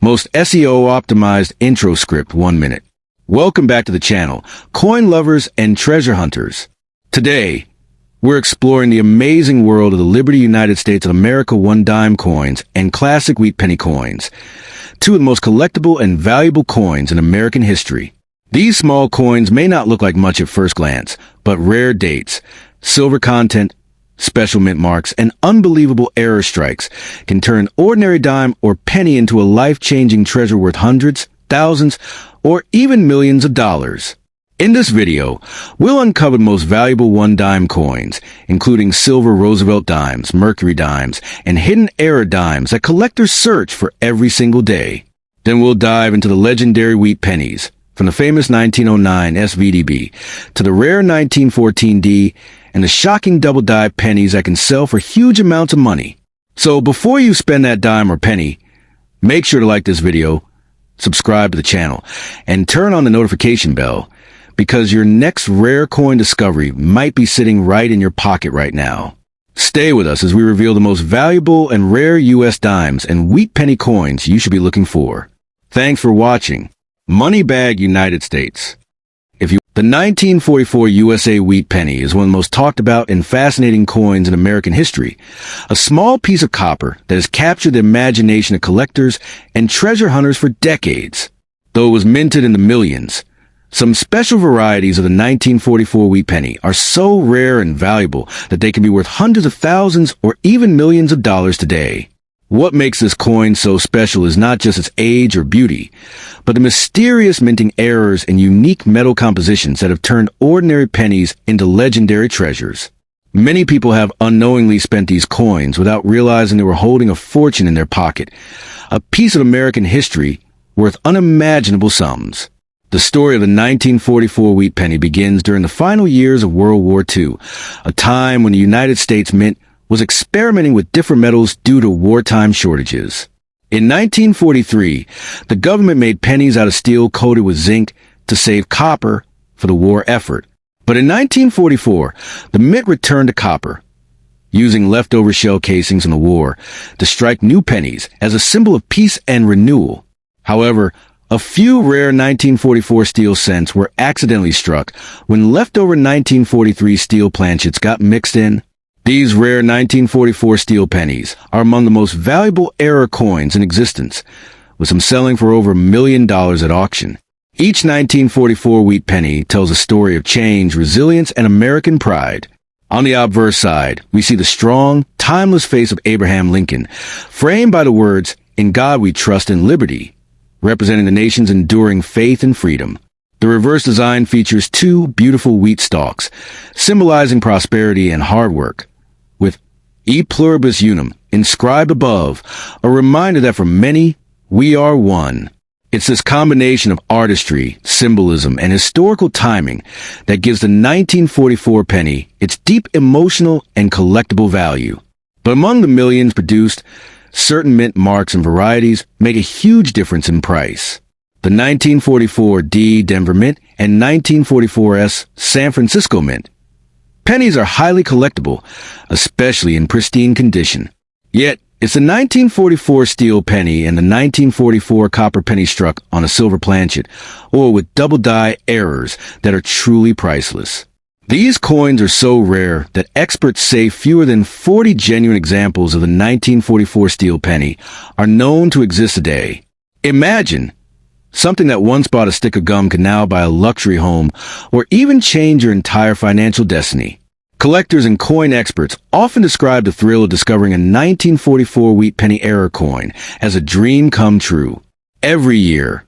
Most SEO-optimized intro script 1 minute. Welcome back to the channel, coin lovers and treasure hunters. Today, we're exploring the amazing world of the Liberty United States of America 1-dime coins and classic wheat penny coins, two of the most collectible and valuable coins in American history. These small coins may not look like much at first glance, but rare dates, silver content, special mint marks, and unbelievable error strikes can turn ordinary dime or penny into a life-changing treasure worth hundreds, thousands, or even millions of dollars. In this video, we'll uncover the most valuable 1-dime coins, including silver Roosevelt dimes, Mercury dimes, and hidden error dimes that collectors search for every single day. Then we'll dive into the legendary wheat pennies, from the famous 1909 SVDB to the rare 1914D and the shocking double-die pennies that can sell for huge amounts of money. So before you spend that dime or penny, make sure to like this video, subscribe to the channel, and turn on the notification bell, because your next rare coin discovery might be sitting right in your pocket right now. Stay with us as we reveal the most valuable and rare U.S. dimes and wheat penny coins you should be looking for. Thanks for watching. Money Bag United States. The 1944 USA wheat penny is one of the most talked about and fascinating coins in American history. A small piece of copper that has captured the imagination of collectors and treasure hunters for decades. Though it was minted in the millions, some special varieties of the 1944 wheat penny are so rare and valuable that they can be worth hundreds of thousands or even millions of dollars today. What makes this coin so special is not just its age or beauty, but the mysterious minting errors and unique metal compositions that have turned ordinary pennies into legendary treasures. Many people have unknowingly spent these coins without realizing they were holding a fortune in their pocket, a piece of American history worth unimaginable sums. The story of the 1944 wheat penny begins during the final years of World War II, a time when the United States Mint was experimenting with different metals due to wartime shortages. In 1943, the government made pennies out of steel coated with zinc to save copper for the war effort. But in 1944, the mint returned to copper, using leftover shell casings in the war to strike new pennies as a symbol of peace and renewal. However, a few rare 1944 steel cents were accidentally struck when leftover 1943 steel planchets got mixed in. These rare 1944 steel pennies are among the most valuable error coins in existence, with some selling for over $1 million at auction. Each 1944 wheat penny tells a story of change, resilience, and American pride. On the obverse side, we see the strong, timeless face of Abraham Lincoln, framed by the words, "In God we trust and liberty," representing the nation's enduring faith and freedom. The reverse design features two beautiful wheat stalks, symbolizing prosperity and hard work, with E Pluribus Unum inscribed above, a reminder that for many, we are one. It's this combination of artistry, symbolism, and historical timing that gives the 1944 penny its deep emotional and collectible value. But among the millions produced, certain mint marks and varieties make a huge difference in price. The 1944 D Denver Mint and 1944 S San Francisco Mint. Pennies are highly collectible, especially in pristine condition. Yet, it's the 1944 steel penny and the 1944 copper penny struck on a silver planchet, or with double-die errors, that are truly priceless. These coins are so rare that experts say fewer than 40 genuine examples of the 1944 steel penny are known to exist today. Imagine, something that once bought a stick of gum can now buy a luxury home or even change your entire financial destiny. Collectors and coin experts often describe the thrill of discovering a 1944 wheat penny error coin as a dream come true. Every year,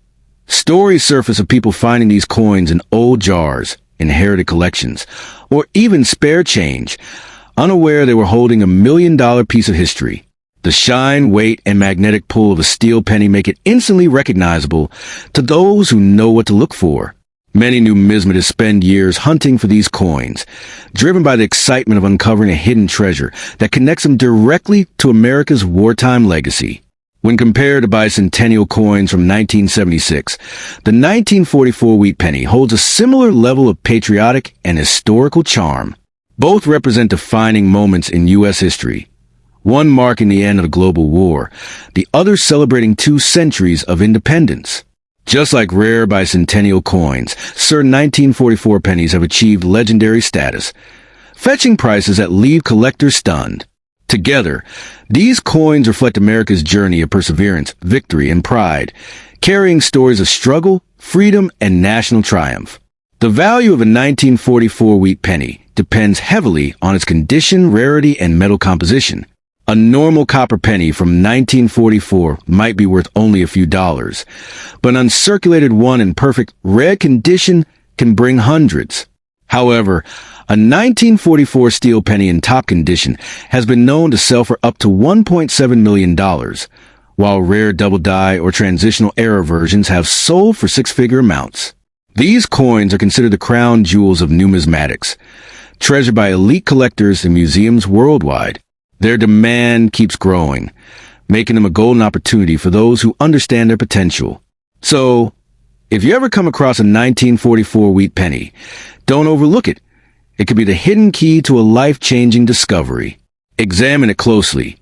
stories surface of people finding these coins in old jars, inherited collections, or even spare change, unaware they were holding $1 million piece of history. The shine, weight, and magnetic pull of a steel penny make it instantly recognizable to those who know what to look for. Many numismatists spend years hunting for these coins, driven by the excitement of uncovering a hidden treasure that connects them directly to America's wartime legacy. When compared to bicentennial coins from 1976, the 1944 wheat penny holds a similar level of patriotic and historical charm. Both represent defining moments in U.S. history, one marking the end of the global war, the other celebrating 2 centuries of independence. Just like rare bicentennial coins, certain 1944 pennies have achieved legendary status, fetching prices that leave collectors stunned. Together, these coins reflect America's journey of perseverance, victory, and pride, carrying stories of struggle, freedom, and national triumph. The value of a 1944 wheat penny depends heavily on its condition, rarity, and metal composition. A normal copper penny from 1944 might be worth only a few dollars, but an uncirculated one in perfect red condition can bring hundreds. However, a 1944 steel penny in top condition has been known to sell for up to $1.7 million, while rare double die or transitional era versions have sold for 6-figure amounts. These coins are considered the crown jewels of numismatics, treasured by elite collectors in museums worldwide. Their demand keeps growing, making them a golden opportunity for those who understand their potential. So, if you ever come across a 1944 wheat penny, don't overlook it. It could be the hidden key to a life-changing discovery. Examine it closely.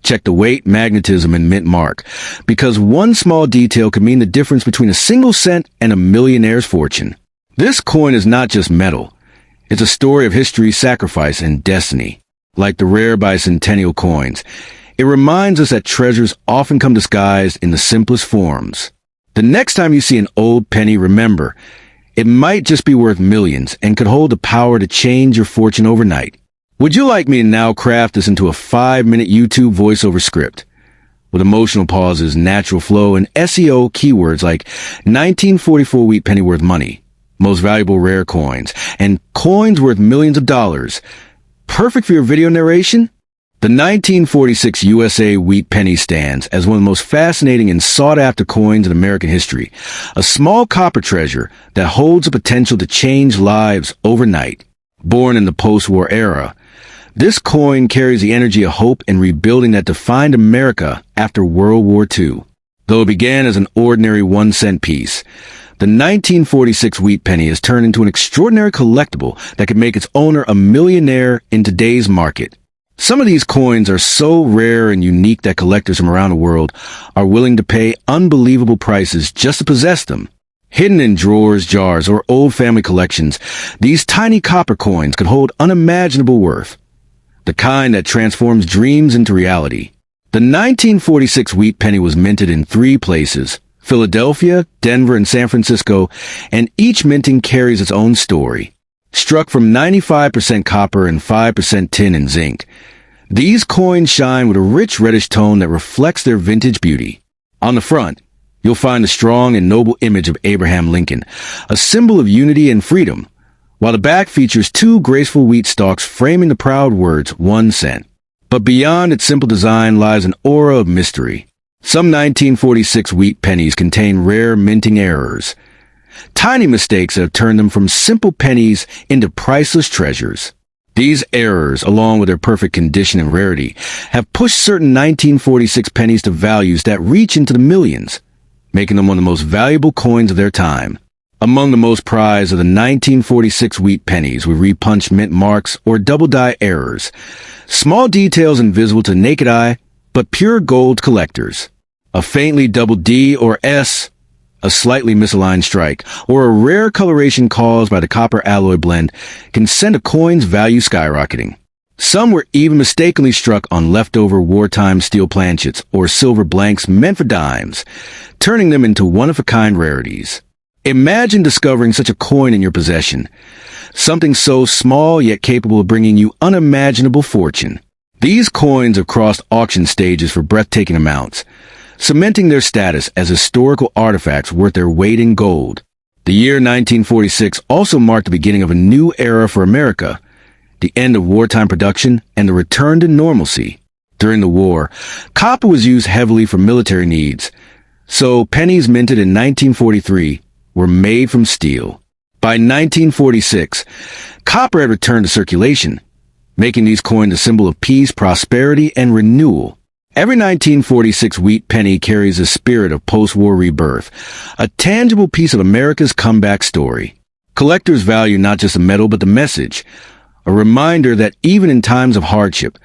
Check the weight, magnetism, and mint mark, because one small detail could mean the difference between a single cent and a millionaire's fortune. This coin is not just metal. It's a story of history, sacrifice, and destiny. Like the rare bicentennial coins, it reminds us that treasures often come disguised in the simplest forms. The next time you see an old penny, remember, it might just be worth millions and could hold the power to change your fortune overnight. Would you like me to now craft this into a 5-minute YouTube voiceover script? With emotional pauses, natural flow, and SEO keywords like 1944 wheat penny worth money, most valuable rare coins, and coins worth millions of dollars. Perfect for your video narration? The 1946 USA wheat penny stands as one of the most fascinating and sought-after coins in American history, a small copper treasure that holds the potential to change lives overnight. Born in the post-war era, this coin carries the energy of hope and rebuilding that defined America after World War II. Though it began as an ordinary 1-cent piece, the 1946 wheat penny has turned into an extraordinary collectible that could make its owner a millionaire in today's market. Some of these coins are so rare and unique that collectors from around the world are willing to pay unbelievable prices just to possess them. Hidden in drawers, jars, or old family collections, these tiny copper coins could hold unimaginable worth, the kind that transforms dreams into reality. The 1946 wheat penny was minted in 3 places: Philadelphia, Denver, and San Francisco, and each minting carries its own story. Struck from 95% copper and 5% tin and zinc, these coins shine with a rich reddish tone that reflects their vintage beauty. On the front, you'll find the strong and noble image of Abraham Lincoln, a symbol of unity and freedom, while the back features 2 graceful wheat stalks framing the proud words 1 cent. But beyond its simple design lies an aura of mystery. Some 1946 wheat pennies contain rare minting errors, tiny mistakes that have turned them from simple pennies into priceless treasures. These errors, along with their perfect condition and rarity, have pushed certain 1946 pennies to values that reach into the millions, making them one of the most valuable coins of their time. Among the most prized are the 1946 wheat pennies with repunched mint marks or double-die errors, small details invisible to the naked eye, but pure gold collectors. A faintly double D or S, a slightly misaligned strike, or a rare coloration caused by the copper alloy blend can send a coin's value skyrocketing. Some were even mistakenly struck on leftover wartime steel planchets or silver blanks meant for dimes, turning them into one-of-a-kind rarities. Imagine discovering such a coin in your possession, something so small yet capable of bringing you unimaginable fortune. These coins have crossed auction stages for breathtaking amounts, cementing their status as historical artifacts worth their weight in gold. The year 1946 also marked the beginning of a new era for America, the end of wartime production and the return to normalcy. During the war, copper was used heavily for military needs, so pennies minted in 1943 were made from steel. By 1946, copper had returned to circulation, making these coins a symbol of peace, prosperity, and renewal. Every 1946 wheat penny carries a spirit of post-war rebirth, a tangible piece of America's comeback story. Collectors value not just the metal but the message, a reminder that even in times of hardship,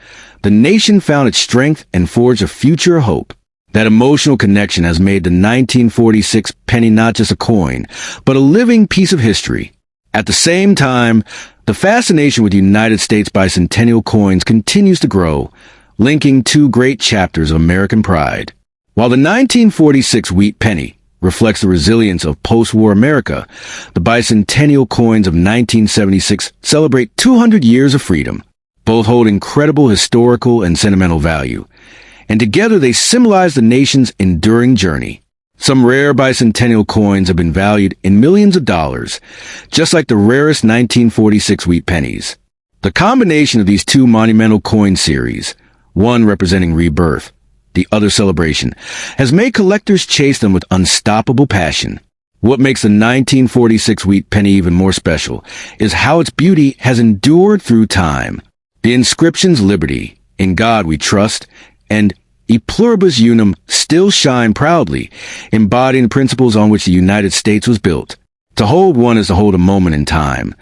the nation found its strength and forged a future of hope. That emotional connection has made the 1946 penny not just a coin, but a living piece of history. At the same time, the fascination with United States bicentennial coins continues to grow, linking two great chapters of American pride. While the 1946 wheat penny reflects the resilience of post-war America, the bicentennial coins of 1976 celebrate 200 years of freedom. Both hold incredible historical and sentimental value, and together they symbolize the nation's enduring journey. Some rare bicentennial coins have been valued in millions of dollars, just like the rarest 1946 wheat pennies. The combination of these two monumental coin series, one representing rebirth, the other celebration, has made collectors chase them with unstoppable passion. What makes the 1946 wheat penny even more special is how its beauty has endured through time. The inscriptions "Liberty," "In God We Trust," and "E Pluribus Unum" still shine proudly, embodying the principles on which the United States was built. To hold one is to hold a moment in time,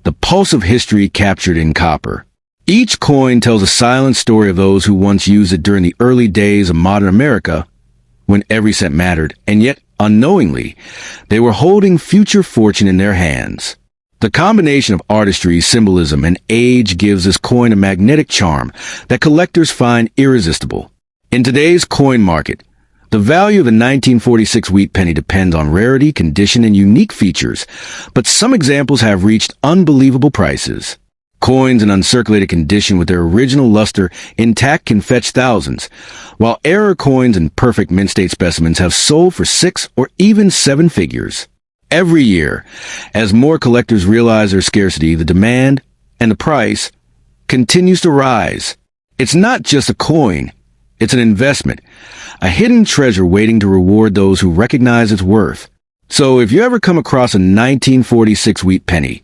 the pulse of history captured in copper. Each coin tells a silent story of those who once used it during the early days of modern America, when every cent mattered, and yet, unknowingly, they were holding future fortune in their hands. The combination of artistry, symbolism, and age gives this coin a magnetic charm that collectors find irresistible. In today's coin market, the value of the 1946 wheat penny depends on rarity, condition, and unique features, but some examples have reached unbelievable prices. Coins in uncirculated condition with their original luster intact can fetch thousands, while error coins in perfect mint-state specimens have sold for 6 or even 7 figures. Every year, as more collectors realize their scarcity, the demand and the price continues to rise. It's not just a coin, it's an investment, a hidden treasure waiting to reward those who recognize its worth. So if you ever come across a 1946 wheat penny,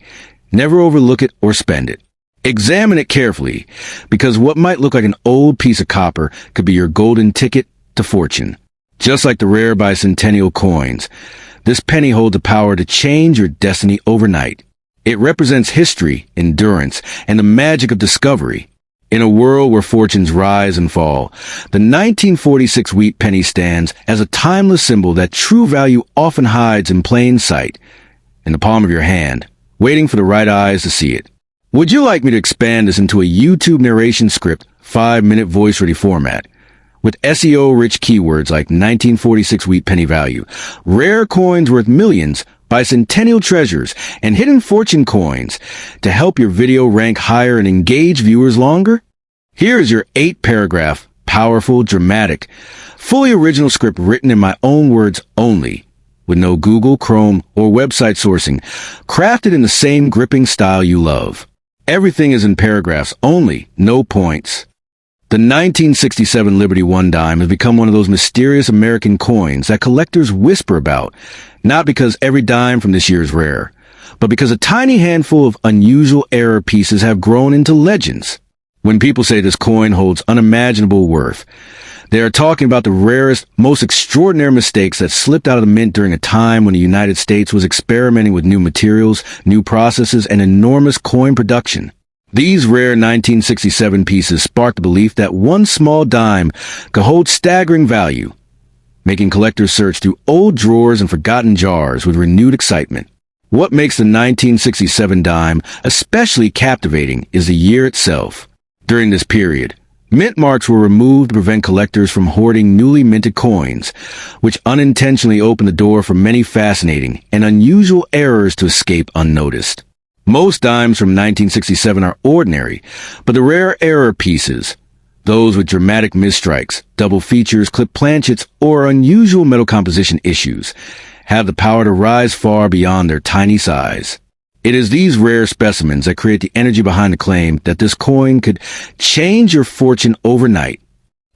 never overlook it or spend it. Examine it carefully, because what might look like an old piece of copper could be your golden ticket to fortune. Just like the rare bicentennial coins, this penny holds the power to change your destiny overnight. It represents history, endurance, and the magic of discovery. In a world where fortunes rise and fall, the 1946 wheat penny stands as a timeless symbol that true value often hides in plain sight, in the palm of your hand, waiting for the right eyes to see it. Would you like me to expand this into a YouTube narration script, 5-minute voice-ready format, with SEO-rich keywords like 1946 wheat penny value, rare coins worth millions, bicentennial treasures, and hidden fortune coins to help your video rank higher and engage viewers longer? Here is your 8-paragraph, powerful, dramatic, fully original script written in my own words only, with no Google, Chrome, or website sourcing, crafted in the same gripping style you love. Everything is in paragraphs only, no points. The 1967 Liberty 1 dime has become one of those mysterious American coins that collectors whisper about, not because every dime from this year is rare, but because a tiny handful of unusual error pieces have grown into legends. When people say this coin holds unimaginable worth, they are talking about the rarest, most extraordinary mistakes that slipped out of the mint during a time when the United States was experimenting with new materials, new processes, and enormous coin production. These rare 1967 pieces sparked the belief that one small dime could hold staggering value, making collectors search through old drawers and forgotten jars with renewed excitement. What makes the 1967 dime especially captivating is the year itself. During this period, mint marks were removed to prevent collectors from hoarding newly minted coins, which unintentionally opened the door for many fascinating and unusual errors to escape unnoticed. Most dimes from 1967 are ordinary, but the rare error pieces, those with dramatic misstrikes, double features, clipped planchets, or unusual metal composition issues, have the power to rise far beyond their tiny size. It is these rare specimens that create the energy behind the claim that this coin could change your fortune overnight.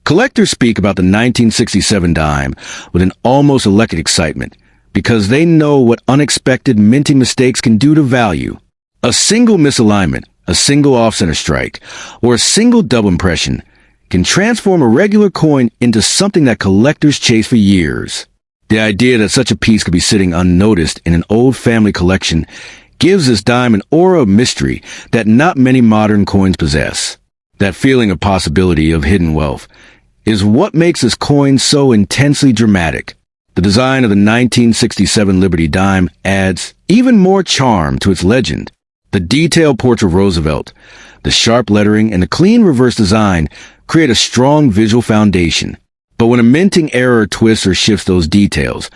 Collectors speak about the 1967 dime with an almost electric excitement because they know what unexpected minting mistakes can do to value. A single misalignment, a single off-center strike, or a single double impression can transform a regular coin into something that collectors chase for years. The idea that such a piece could be sitting unnoticed in an old family collection gives this dime an aura of mystery that not many modern coins possess. That feeling of possibility, of hidden wealth, is what makes this coin so intensely dramatic. The design of the 1967 Liberty dime adds even more charm to its legend. The detailed portrait of Roosevelt, the sharp lettering, and the clean reverse design create a strong visual foundation. But when a minting error twists or shifts those details,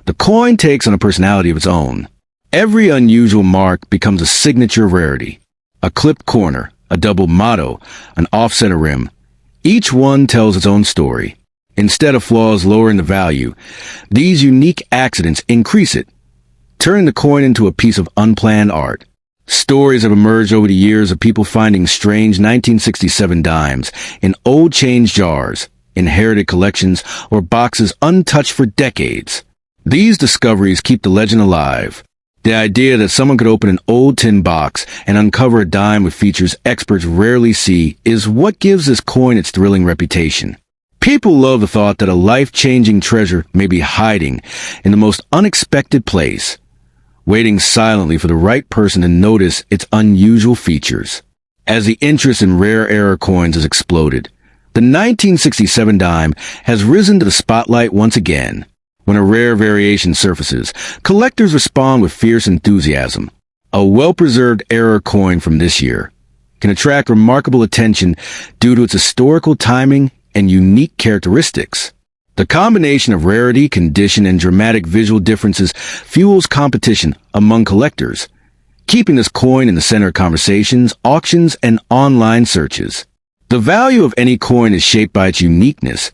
the coin takes on a personality of its own. Every unusual mark becomes a signature rarity. A clipped corner, a double motto, an offset rim. Each one tells its own story. Instead of flaws lowering the value, these unique accidents increase it, turning the coin into a piece of unplanned art. Stories have emerged over the years of people finding strange 1967 dimes in old change jars, inherited collections, or boxes untouched for decades. These discoveries keep the legend alive. The idea that someone could open an old tin box and uncover a dime with features experts rarely see is what gives this coin its thrilling reputation. People love the thought that a life-changing treasure may be hiding in the most unexpected place, waiting silently for the right person to notice its unusual features. As the interest in rare error coins has exploded, the 1967 dime has risen to the spotlight once again. When a rare variation surfaces, collectors respond with fierce enthusiasm. A well-preserved error coin from this year can attract remarkable attention due to its historical timing and unique characteristics. The combination of rarity, condition, and dramatic visual differences fuels competition among collectors, keeping this coin in the center of conversations, auctions, and online searches. The value of any coin is shaped by its uniqueness,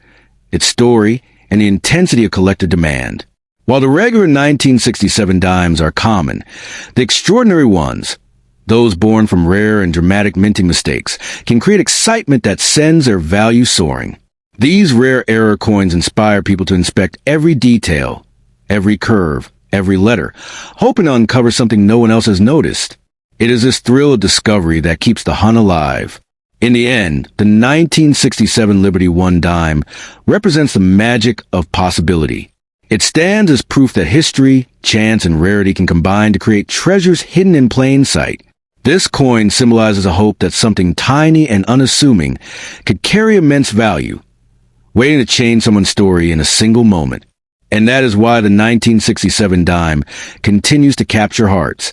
its story, and the intensity of collector demand. While the regular 1967 dimes are common, the extraordinary ones, those born from rare and dramatic minting mistakes, can create excitement that sends their value soaring. These rare error coins inspire people to inspect every detail, every curve, every letter, hoping to uncover something no one else has noticed. It is this thrill of discovery that keeps the hunt alive. In the end, the 1967 Liberty One dime represents the magic of possibility. It stands as proof that history, chance, and rarity can combine to create treasures hidden in plain sight. This coin symbolizes a hope that something tiny and unassuming could carry immense value, waiting to change someone's story in a single moment. And that is why the 1967 dime continues to capture hearts.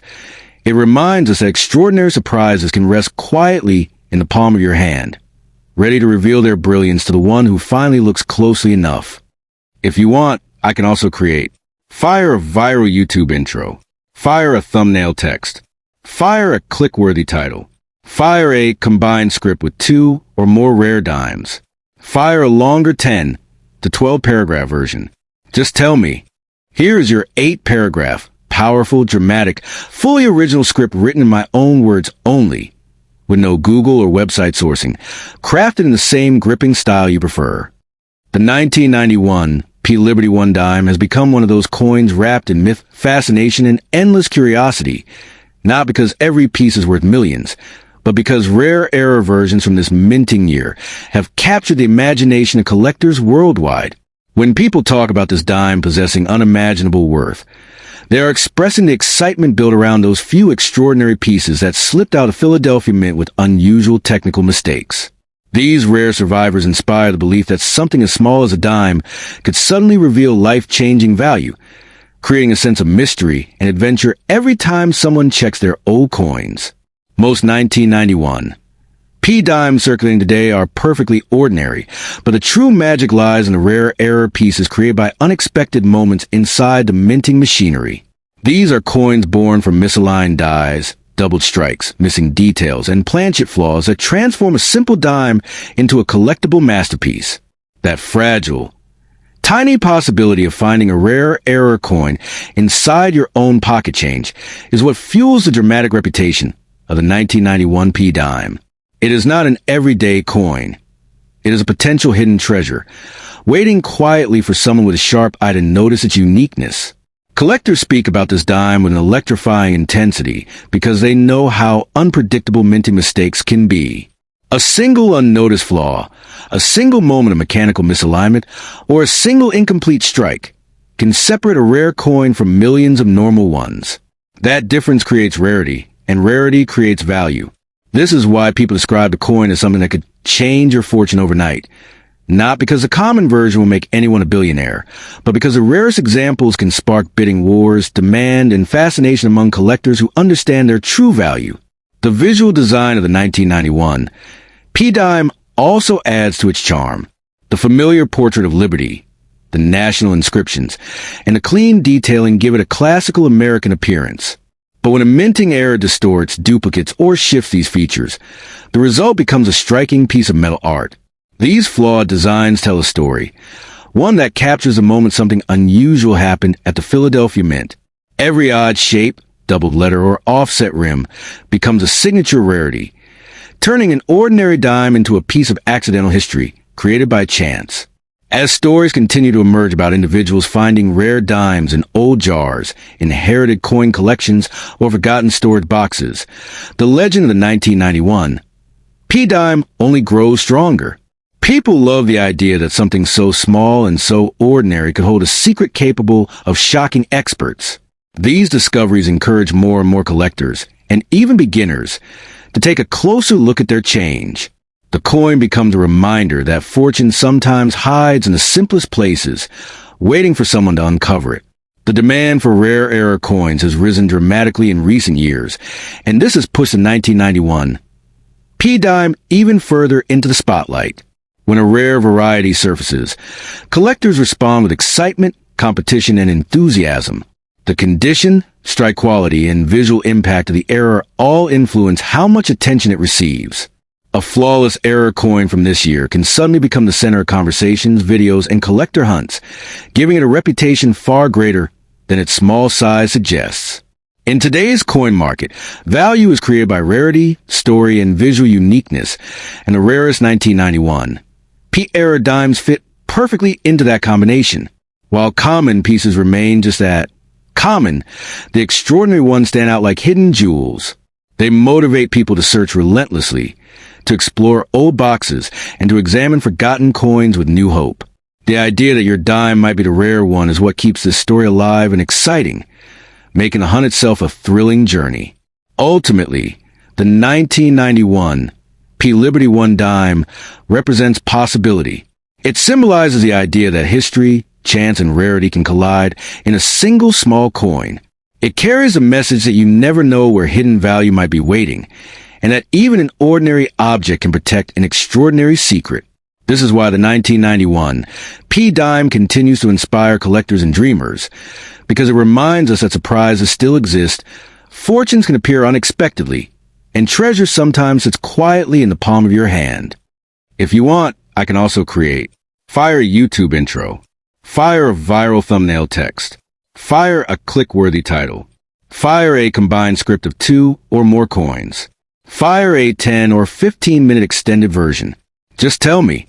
It reminds us that extraordinary surprises can rest quietly in the palm of your hand, ready to reveal their brilliance to the one who finally looks closely enough. If you want, I can also create. Fire a viral YouTube intro. Fire a thumbnail text. Fire a click-worthy title. Fire a combined script with 2 or more rare dimes. Fire a longer 10 to 12 paragraph version. Just tell me. Here is your 8-paragraph, powerful, dramatic, fully original script written in my own words only, with no Google or website sourcing, crafted in the same gripping style you prefer. The 1991 P. Liberty One dime has become one of those coins wrapped in myth, fascination, and endless curiosity, not because every piece is worth millions, but because rare error versions from this minting year have captured the imagination of collectors worldwide. When people talk about this dime possessing unimaginable worth, they are expressing the excitement built around those few extraordinary pieces that slipped out of Philadelphia Mint with unusual technical mistakes. These rare survivors inspire the belief that something as small as a dime could suddenly reveal life-changing value, creating a sense of mystery and adventure every time someone checks their old coins. Most 1991 P dimes circulating today are perfectly ordinary, but the true magic lies in the rare error pieces created by unexpected moments inside the minting machinery. These are coins born from misaligned dies, doubled strikes, missing details, and planchet flaws that transform a simple dime into a collectible masterpiece. That fragile, tiny possibility of finding a rare error coin inside your own pocket change is what fuels the dramatic reputation of the 1991 P dime. It is not an everyday coin. It is a potential hidden treasure, waiting quietly for someone with a sharp eye to notice its uniqueness. Collectors speak about this dime with an electrifying intensity because they know how unpredictable minting mistakes can be. A single unnoticed flaw, a single moment of mechanical misalignment, or a single incomplete strike can separate a rare coin from millions of normal ones. That difference creates rarity, and rarity creates value. This is why people describe the coin as something that could change your fortune overnight. Not because the common version will make anyone a billionaire, but because the rarest examples can spark bidding wars, demand, and fascination among collectors who understand their true value. The visual design of the 1991 P-Dime also adds to its charm. The familiar portrait of liberty, the national inscriptions, and the clean detailing give it a classical American appearance. But when a minting error distorts, duplicates, or shifts these features, the result becomes a striking piece of metal art. These flawed designs tell a story, one that captures the moment something unusual happened at the Philadelphia Mint. Every odd shape, doubled letter, or offset rim becomes a signature rarity, turning an ordinary dime into a piece of accidental history created by chance. As stories continue to emerge about individuals finding rare dimes in old jars, inherited coin collections, or forgotten stored boxes, the legend of the 1991 P-Dime only grows stronger. People love the idea that something so small and so ordinary could hold a secret capable of shocking experts. These discoveries encourage more and more collectors, and even beginners, to take a closer look at their change. The coin becomes a reminder that fortune sometimes hides in the simplest places, waiting for someone to uncover it. The demand for rare era coins has risen dramatically in recent years, and this has pushed the 1991 P-Dime even further into the spotlight. When a rare variety surfaces, collectors respond with excitement, competition, and enthusiasm. The condition, strike quality, and visual impact of the error all influence how much attention it receives. A flawless error coin from this year can suddenly become the center of conversations, videos, and collector hunts, giving it a reputation far greater than its small size suggests. In today's coin market, value is created by rarity, story, and visual uniqueness, and the rarest 1991 P-era dimes fit perfectly into that combination. While common pieces remain just that, common, the extraordinary ones stand out like hidden jewels. They motivate people to search relentlessly, to explore old boxes, and to examine forgotten coins with new hope. The idea that your dime might be the rare one is what keeps this story alive and exciting, making the hunt itself a thrilling journey. Ultimately, the 1991 P Liberty One dime represents possibility. It symbolizes the idea that history, chance, and rarity can collide in a single small coin. It carries a message that you never know where hidden value might be waiting, and that even an ordinary object can protect an extraordinary secret. This is why the 1991 P-Dime continues to inspire collectors and dreamers, because it reminds us that surprises still exist, fortunes can appear unexpectedly, and treasure sometimes sits quietly in the palm of your hand. If you want, I can also create. Fire a YouTube intro. Fire a viral thumbnail text. Fire a click-worthy title. Fire a combined script of 2 or more coins. Fire a 10 or 15-minute extended version. Just tell me,